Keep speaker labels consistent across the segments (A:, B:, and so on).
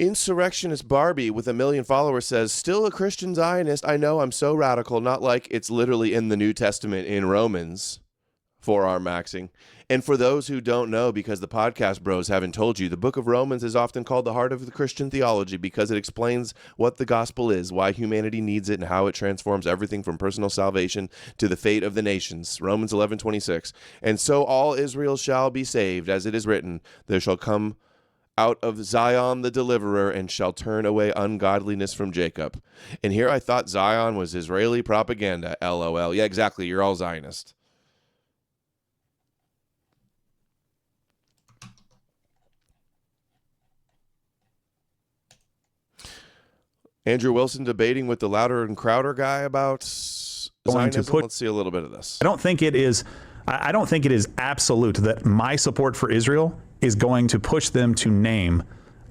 A: Insurrectionist Barbie with 1 million followers says, still a Christian Zionist. I know, I'm so radical. Not like it's literally in the New Testament in Romans. Forearm maxing. And for those who don't know, because the podcast bros haven't told you, the book of Romans is often called the heart of the Christian theology because it explains what the gospel is, why humanity needs it, and how it transforms everything from personal salvation to the fate of the nations. Romans 11:26. And so all Israel shall be saved, as it is written, there shall come out of Zion the deliverer, and shall turn away ungodliness from Jacob. And here I thought Zion was Israeli propaganda. LOL. Yeah, exactly. You're all Zionist. Andrew Wilson debating with the Louder and Crowder guy about Zionism. Let's see a little bit of this.
B: I don't think it is absolute that my support for Israel is going to push them to name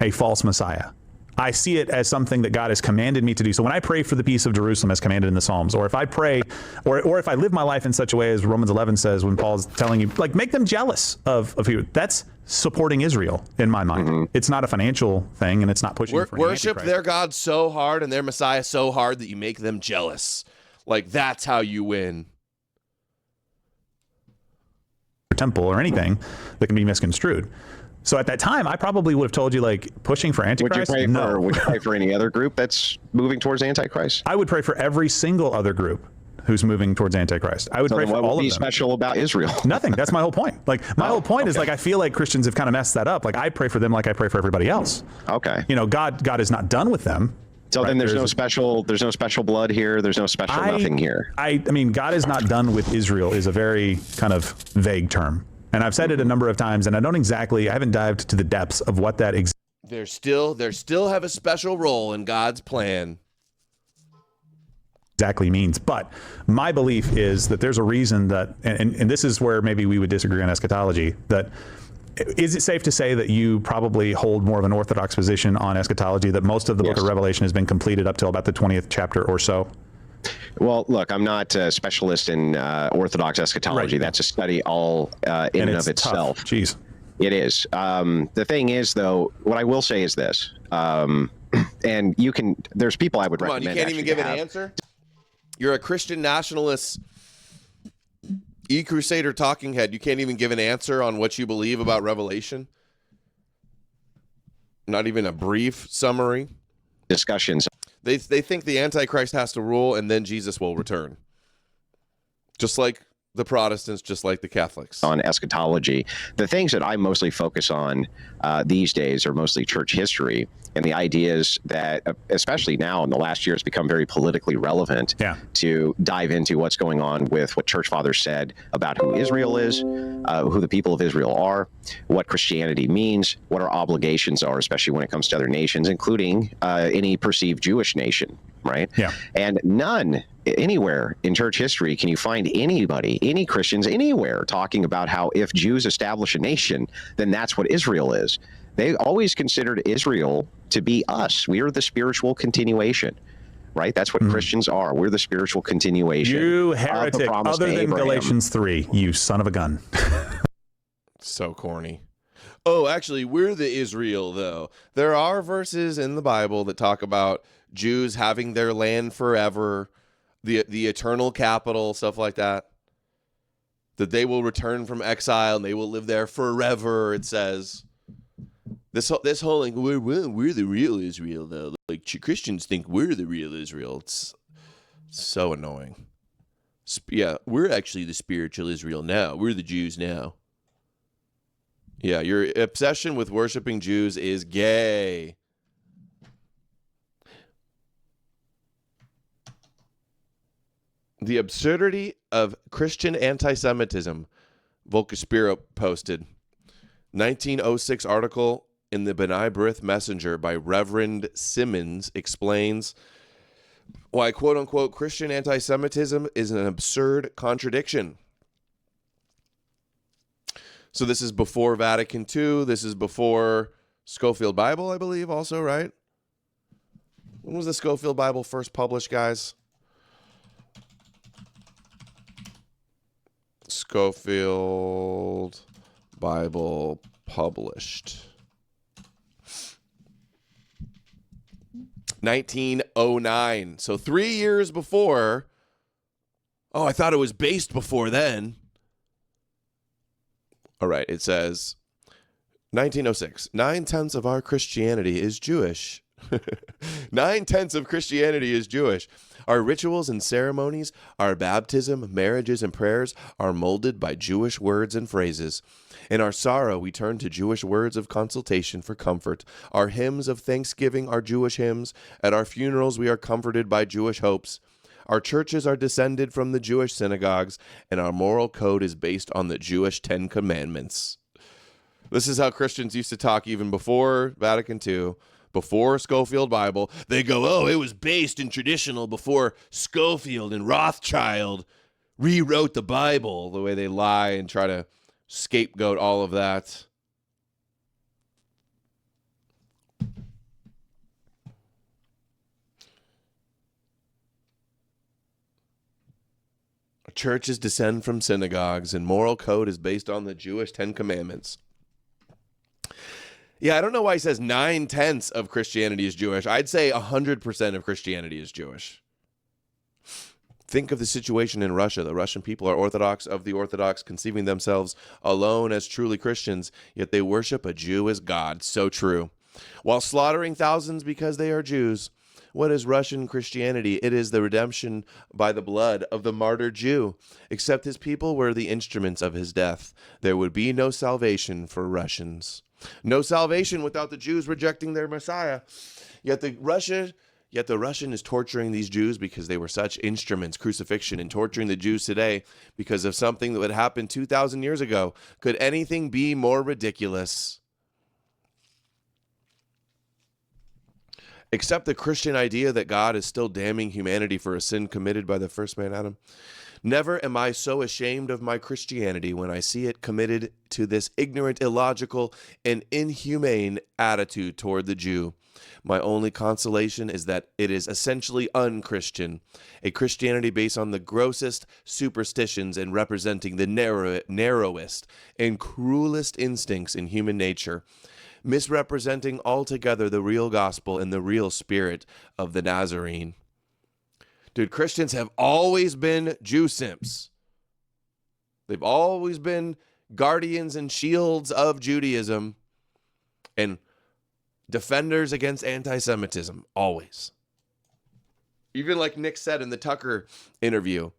B: a false Messiah. I see it as something that God has commanded me to do. So when I pray for the peace of Jerusalem as commanded in the Psalms, or if I pray, or if I live my life in such a way as Romans 11 says, when Paul's telling you, like, make them jealous of you, that's supporting Israel in my mind. Mm-hmm. It's not a financial thing, and it's not pushing for
A: worship their God so hard and their Messiah so hard that you make them jealous. Like, that's how you win.
B: Temple or anything that can be misconstrued. So at that time, I probably would have told you, like, pushing for Antichrist.
C: Would you pray for any other group that's moving towards Antichrist?
B: I would pray for every single other group who's moving towards Antichrist. I would pray for all of them. What would be
C: special about Israel?
B: Nothing. That's my whole point. Like, my whole point is, like, I feel like Christians have kind of messed that up. Like, I pray for them like I pray for everybody else.
C: Okay.
B: You know, God is not done with them.
C: So then there's no special blood here. There's no special nothing here.
B: I mean, God is not done with Israel is a very kind of vague term. And I've said it a number of times, and I haven't dived to the depths of what that
A: They still have a special role in God's plan.
B: Exactly means. But my belief is that there's a reason that, and this is where maybe we would disagree on eschatology, that is it safe to say that you probably hold more of an orthodox position on eschatology, that most of the book of Revelation has been completed up till about the 20th chapter or so?
C: Well, look, I'm not a specialist in Orthodox eschatology. Right. That's a study all in and of itself.
B: Tough. Jeez.
C: It is. The thing is, though, what I will say is this, and there's people I would recommend.
A: You can't even give an answer? You're a Christian nationalist, e-crusader talking head. You can't even give an answer on what you believe about Revelation? Not even a brief summary?
C: Discussions.
A: They think the Antichrist has to rule and then Jesus will return. Just like the Protestants, just like the Catholics.
C: On eschatology, the things that I mostly focus on these days are mostly church history and the ideas that, especially now in the last year, has become very politically relevant to dive into what's going on with what church fathers said about who Israel is, who the people of Israel are, what Christianity means, what our obligations are, especially when it comes to other nations, including any perceived Jewish nation, right?
B: Yeah.
C: And none anywhere in church history can you find anybody, any Christians anywhere talking about how if Jews establish a nation, then that's what Israel is. They always considered Israel to be us. We are the spiritual continuation, right? That's what Christians are. We're the spiritual continuation.
B: You heretic, other than Galatians 3, you son of a gun.
A: So corny. Oh, actually, we're the Israel, though. There are verses in the Bible that talk about Jews having their land forever, the eternal capital, stuff like that. That they will return from exile and they will live there forever, it says. This whole like, we're the real Israel, though. Like, Christians think we're the real Israel. It's so annoying. Yeah, we're actually the spiritual Israel now. We're the Jews now. Yeah, your obsession with worshiping Jews is gay. The absurdity of Christian anti-Semitism, Volkaspiro posted. 1906 article in the B'nai B'rith Messenger by Reverend Simmons explains why, quote-unquote, Christian anti-Semitism is an absurd contradiction. So this is before Vatican II. This is before Scofield Bible, I believe, also, right? When was the Scofield Bible first published, guys? Scofield Bible published. 1909. So 3 years before. Oh, I thought it was based before then. All right, it says 1906. 9/10 of our Christianity is Jewish. 9/10 of Christianity is Jewish. Our rituals and ceremonies, our baptism, marriages, and prayers are molded by Jewish words and phrases. In our sorrow, we turn to Jewish words of consultation for comfort. Our hymns of thanksgiving are Jewish hymns. At our funerals, we are comforted by Jewish hopes. Our churches are descended from the Jewish synagogues, and our moral code is based on the Jewish 10 Commandments. This is how Christians used to talk even before Vatican II, before Scofield Bible. They go, oh, it was based in traditional before Scofield and Rothschild rewrote the Bible. The way they lie and try to scapegoat all of that. Churches descend from synagogues, and moral code is based on the Jewish 10 Commandments. Yeah, I don't know why he says 9/10 of Christianity is Jewish. I'd say 100% of Christianity is Jewish. Think of the situation in Russia. The Russian people are Orthodox of the Orthodox, conceiving themselves alone as truly Christians, yet they worship a Jew as God. So true. While slaughtering thousands because they are Jews. What is Russian Christianity? It is the redemption by the blood of the martyred Jew. Except his people were the instruments of his death. There would be no salvation for Russians. No salvation without the Jews rejecting their Messiah. Yet the Russian is torturing these Jews because they were such instruments, crucifixion, and torturing the Jews today because of something that would happen 2,000 years ago. Could anything be more ridiculous? Except the Christian idea that God is still damning humanity for a sin committed by the first man, Adam. Never am I so ashamed of my Christianity when I see it committed to this ignorant, illogical, and inhumane attitude toward the Jew. My only consolation is that it is essentially unchristian, a Christianity based on the grossest superstitions and representing the narrowest and cruelest instincts in human nature, misrepresenting altogether the real gospel and the real spirit of the Nazarene. Dude, Christians have always been Jew simps. They've always been guardians and shields of Judaism and defenders against anti-Semitism, always. Even like Nick said in the Tucker interview,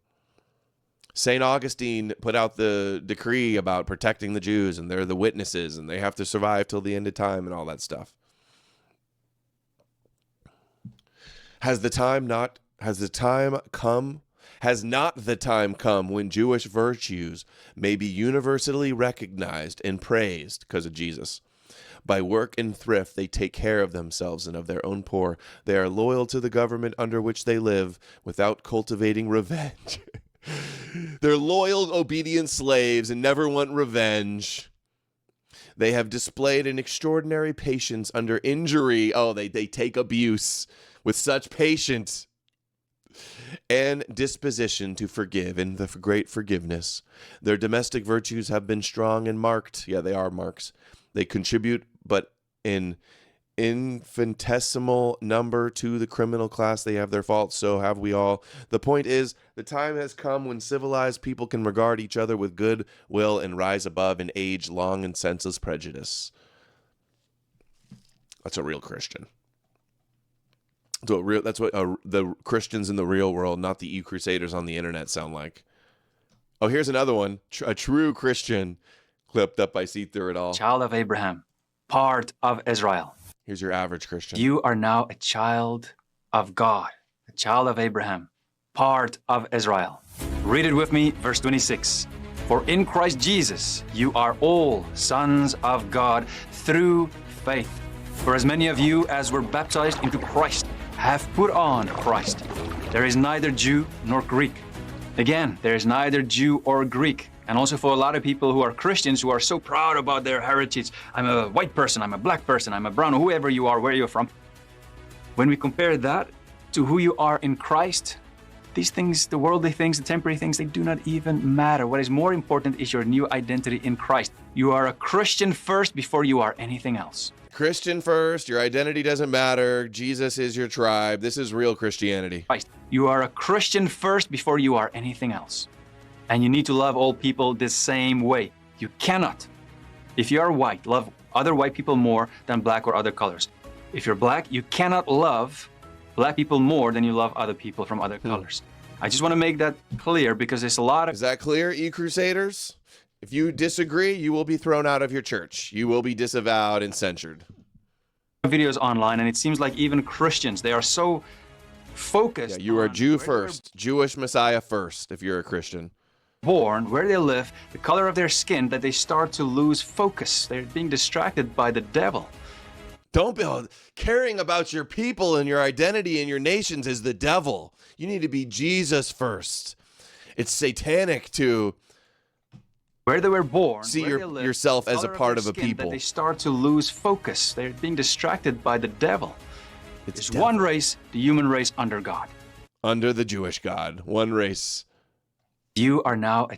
A: St. Augustine put out the decree about protecting the Jews, and they're the witnesses, and they have to survive till the end of time and all that stuff. Has not the time come when Jewish virtues may be universally recognized and praised because of Jesus? By work and thrift, they take care of themselves and of their own poor. They are loyal to the government under which they live without cultivating revenge. They're loyal, obedient slaves and never want revenge. They have displayed an extraordinary patience under injury. Oh, they take abuse with such patience and disposition to forgive in the great forgiveness. Their domestic virtues have been strong and marked. Yeah, they are marks. They contribute, but in infinitesimal number to the criminal class. They have their faults, so have we all. The point is, the time has come when civilized people can regard each other with good will and rise above an age-long and senseless prejudice. That's a real Christian. That's what the Christians in the real world, not the e-crusaders on the internet, sound like. Oh, here's another one. A true Christian, clipped up by See Through It All.
D: Child of Abraham, part of Israel.
A: Here's your average Christian.
D: You are now a child of God, a child of Abraham, part of Israel. Read it with me, verse 26. For in Christ Jesus, you are all sons of God through faith. For as many of you as were baptized into Christ have put on Christ. There is neither Jew nor Greek. Again, there is neither Jew or Greek. And also for a lot of people who are Christians who are so proud about their heritage. I'm a white person, I'm a black person, I'm a brown, whoever you are, where you're from. When we compare that to who you are in Christ, these things, the worldly things, the temporary things, they do not even matter. What is more important is your new identity in Christ. You are a Christian first before you are anything else.
A: Christian first, your identity doesn't matter, Jesus is your tribe. This is real Christianity.
D: Christ. You are a Christian first before you are anything else. And you need to love all people the same way. You cannot, if you are white, love other white people more than black or other colors. If you're black, you cannot love black people more than you love other people from other colors. I just want to make that clear because there's a lot of...
A: Is that clear, E-Crusaders? If you disagree, you will be thrown out of your church. You will be disavowed and censured.
D: Videos online, and it seems like even Christians, they are so focused.
A: Yeah, you are Jew first, Jewish Messiah first, if you're a Christian.
D: Born, where they live, the color of their skin, that they start to lose focus. They're being distracted by the devil.
A: Don't be caring about your people and your identity and your nations is the devil. You need to be Jesus first. It's satanic to
D: where they were born,
A: see
D: where they live,
A: yourself
D: the
A: as a
D: color
A: part of a
D: their skin,
A: people.
D: that they start to lose focus. They're being distracted by the devil. There's one race, the human race under God.
A: Under the Jewish God, one race.
D: You are now a